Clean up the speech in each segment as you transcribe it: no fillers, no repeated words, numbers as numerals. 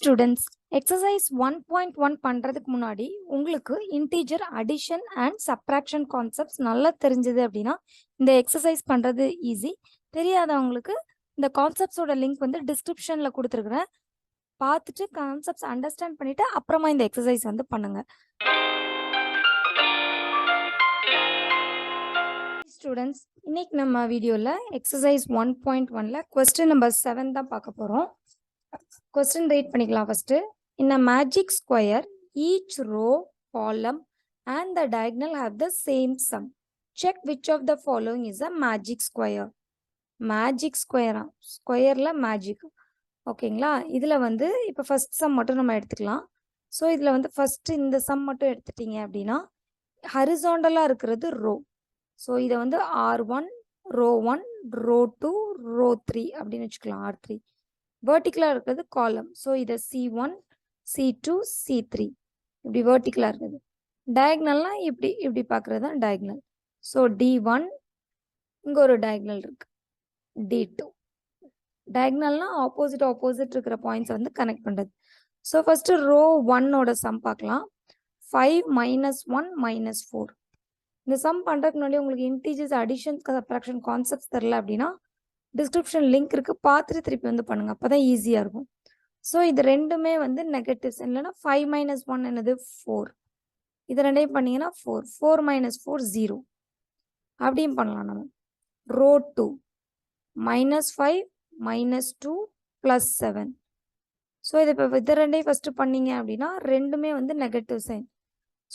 Students exercise 1.1 பண்றதுக்கு முன்னாடி உங்களுக்கு integer addition and subtraction concepts நல்லா தெரிஞ்சது அப்படின்னா இந்த எக்ஸசைஸ் பண்றது ஈஸி. தெரியாதவங்களுக்கு இந்த கான்செப்ட்ஸோட லிங்க் வந்து டிஸ்கிரிப்ஷன்ல கொடுத்துருக்குறேன். பார்த்துட்டு கான்செப்ட்ஸ் அண்டர்ஸ்டாண்ட் பண்ணிட்டு அப்புறமா இந்த எக்ஸசைஸ் வந்து பண்ணுங்க. ஸ்டூடெண்ட்ஸ் இன்னைக்கு நம்ம வீடியோல எக்ஸசைஸ் 1.1ல கொஸ்டின் நம்பர் 7 தான் பார்க்க போறோம். Question read பண்ணிக்கலாம் first. In a magic square, each row, column and the diagonal have the same sum. Check which of the following is a magic square. Magic square. Squareல magic. ஓகேங்களா? இதுல வந்து இப்போ first sum மட்டும் நம்ம எடுத்துக்கலாம். So இதுல வந்து first இந்த sum மட்டும் எடுத்துட்டீங்க அப்படின்னா ஹரிசாண்டலா இருக்கிறது row. ஸோ இதை வந்து R1, row 1, row 2, row 3 அப்படின்னு வச்சுக்கலாம். R3. வெர்டிக்கலாக இருக்கிறது காலம். ஸோ இதை C1, C2, C3 இப்படி வெர்டிக்கலாக இருக்குது. டயக்னல்னால் இப்படி இப்படி பார்க்குறது தான் டயக்னல். ஸோ D1 இங்கே ஒரு டயக்னல் இருக்கு, D2. டயக்னல்னால் ஆப்போசிட் இருக்கிற பாயிண்ட்ஸ் வந்து கனெக்ட் பண்ணுறது. ஸோ ஃபஸ்ட்டு ரோ 1ஓட சம் பார்க்கலாம். 5 - 1 - 4. இந்த சம் பண்ணுறதுக்கு முன்னாடி உங்களுக்கு இன்டீஜர்ஸ் அடிஷன் சப்ட்ராக்ஷன் கான்செப்ட்ஸ் தெரில அப்படின்னா டிஸ்கிரிப்ஷன் லிங்க் இருக்குது, பார்த்துட்டு திருப்பி வந்து பண்ணுங்கள், அப்போ தான் ஈஸியாக இருக்கும். ஸோ இது ரெண்டுமே வந்து நெகட்டிவ்ஸ். இல்லைன்னா 5 - 1 என்னது 4. இது ரெண்டையும் பண்ணிங்கன்னா 4. 4 - 4 0 அப்படியும் பண்ணலாம் நம்ம. ரோ 2 -5 -2 +7. ஸோ இது இப்போ இது ரெண்டையும் ஃபஸ்ட்டு பண்ணீங்க அப்படின்னா ரெண்டுமே வந்து நெகட்டிவ் சைன்.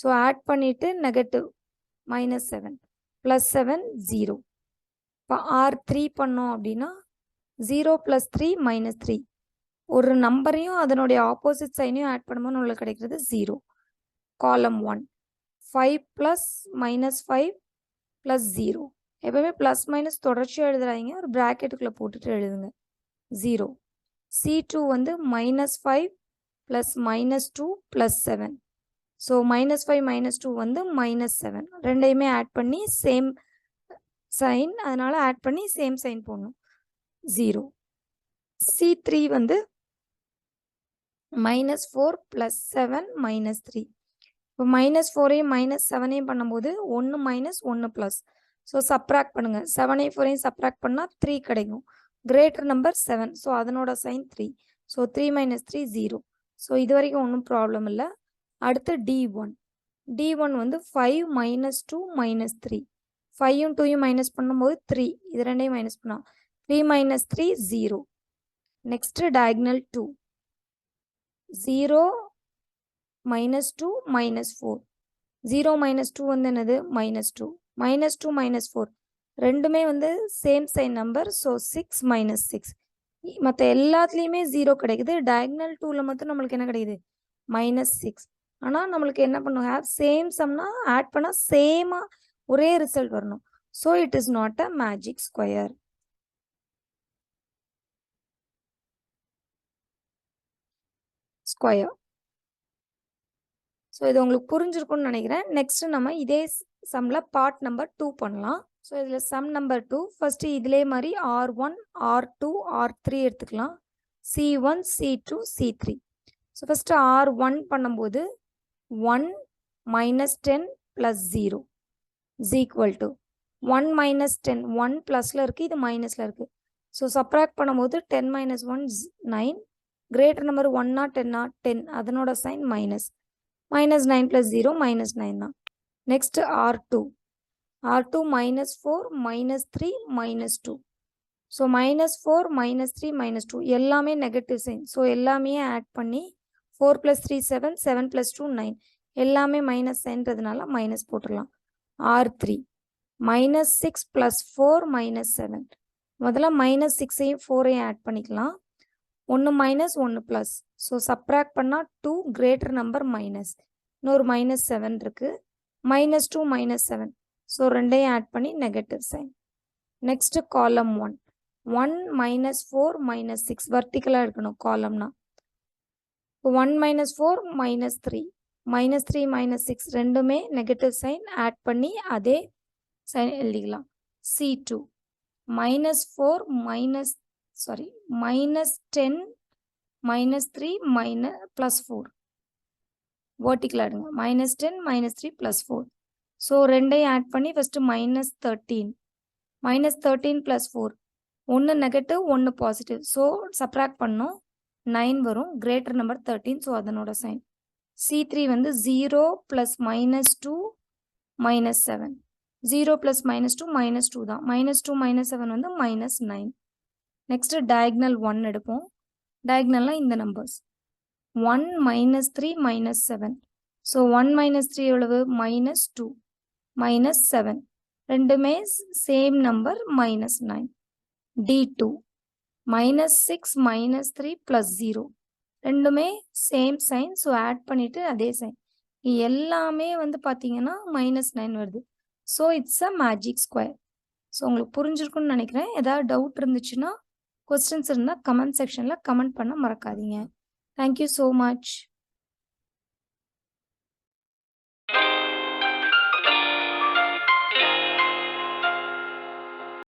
ஸோ ஆட் பண்ணிவிட்டு நெகட்டிவ் -7 +7 0. இப்போ R3 பண்ணோம் அப்படின்னா 0 + 3 - 3. ஒரு நம்பரையும் அதனுடைய ஆப்போசிட் சைனையும் ஆட் பண்ணும்போது நம்மளுக்கு கிடைக்கிறது 0. காலம் 1 5 + -5 + 0. எப்பவுமே ப்ளஸ் மைனஸ் தொடர்ச்சியாக எழுதுறாங்க, ஒரு ப்ராக்கெட்டுக்குள்ளே போட்டுட்டு எழுதுங்க. 0. C2 வந்து -5 + -2 +7. ஸோ -5 - 2 வந்து -7. ரெண்டையுமே ஆட் பண்ணி சேம் சைன், அதனால ஆட் பண்ணி சேம் சைன் போடணும். 0. C3 வந்து -4 + 7 -3. இப்போ -4ஐயும் -7ஐயும் பண்ணும்போது 1 - 1 +. ஸோ சப்ராக்ட் பண்ணுங்க. 7ஐயும் 4ஐயும் சப்ராக்ட் பண்ணால் 3 கிடைக்கும். Greater number 7. ஸோ அதனோட சைன் 3. ஸோ 3 - 3 0. ஸோ இது வரைக்கும் ஒன்றும் ப்ராப்ளம் இல்லை. அடுத்து D1. D1 வந்து 5 - 2 - 3. 5யும் 2யும் மைனஸ் பண்ணும்போது 3. இது ரெண்டையும் மைனஸ் பண்ணால் 3 - 3 0. Next diagonal 2. 0 - 2 -4. 0 - 2 வந்து என்னது -2. -2 -4 ரெண்டுமே வந்து சேம் சைன் நம்பர். ஸோ 6 - 6. மற்ற எல்லாத்துலேயுமே 0 கிடைக்குது. டயக்னல் 2ல் மட்டும் நம்மளுக்கு என்ன கிடைக்குது -6. ஆனால் நம்மளுக்கு என்ன பண்ணும், ஹேவ் சேம் சம்னா ஆட் பண்ணால் சேமாக ஒரே ரிசல்ட் வரணும். So it is not a magic square. Square. So இது உங்களுக்கு புரிஞ்சிருக்கும்னு நினைக்கிறேன். நெக்ஸ்ட் நம்ம இதே சம்மில் பார்ட் நம்பர் 2 பண்ணலாம். ஸோ இதில் சம் நம்பர் 2 ஃபஸ்ட்டு இதிலே மாதிரி R1, R2, R3 எடுத்துக்கலாம். C1, C2, C3. So first R1 பண்ணும்போது 1 - 10 + 0 is equal to 1 - 10. 1 ப்ளஸில் இருக்குது, இது மைனஸில் இருக்குது. ஸோ சப்ராக்ட் பண்ணும்போது 10 - 1 9. Greater number 1 10 10. அதனோட சைன் மைனஸ். -9 + 0 -9 தான். Next R2. R2 -4 -3 -2. ஸோ -4 -3 -2 எல்லாமே நெகட்டிவ் சைன். ஸோ எல்லாமே ஆட் பண்ணி 4 + 3 7, 7 + 2 9. எல்லாமே மைனஸ் சைன்றதுனால மைனஸ் போட்டுடலாம். R3 -6 + 4 -7. முதல்ல -6ஐயும் 4ஐயும் ஆட் பண்ணிக்கலாம். 1 - 1 +. ஸோ சப்ராக்ட் பண்ணால் 2 கிரேட்டர் நம்பர் மைனஸ். இன்னொரு -7 இருக்குது. -2 -7. ஸோ ரெண்டையும் ஆட் பண்ணி நெகட்டிவ் சைன். நெக்ஸ்ட்டு காலம் 1. 1 - 4 -6 வர்டிக்கலாக இருக்கணும் காலம்னா. 1 - 4 -3. -3 -6 ரெண்டுமே நெகட்டிவ் சைன் ஆட் பண்ணி அதே சைன் எழுதிக்கலாம். C2 -4 -10 -3 plus 4. Vertical ஆடுங்க. -10 -3 plus 4. ஸோ ரெண்டையும் ஆட் பண்ணி ஃபஸ்ட்டு -13. -13 plus 4. ஒன்று நெகட்டிவ் ஒன்று பாசிட்டிவ். ஸோ சப்ராக்ட் பண்ணோம் 9 வரும். Greater number 13. ஸோ அதனோட சைன். C3 வந்து 0 plus -2 -7. 0 plus -2 -2 தான். -2 -7 வந்து -9. நெக்ஸ்ட் டயக்னல் 1 எடுப்போம். டயக்னல்லாம் இந்த நம்பர்ஸ் 1 -3 -7. ஸோ 1 -3 எவ்வளவு -2 -7. ரெண்டுமே சேம் நம்பர் -9. D2 -6 -3 plus 0. ரெண்டுமே சேம் சைன். ஸோ ஆட் பண்ணிட்டு அதே சைன். எல்லாமே வந்து பார்த்தீங்கன்னா -9 வருது. So it's a magic square. So உங்களுக்கு புரிஞ்சிருக்குன்னு நினைக்கிறேன். ஏதாவது டவுட் இருந்துச்சுன்னா கொஸ்டின்ஸ் இருந்தால் கமெண்ட் செக்ஷனில் கமெண்ட் பண்ண மறக்காதீங்க. Thank you so much.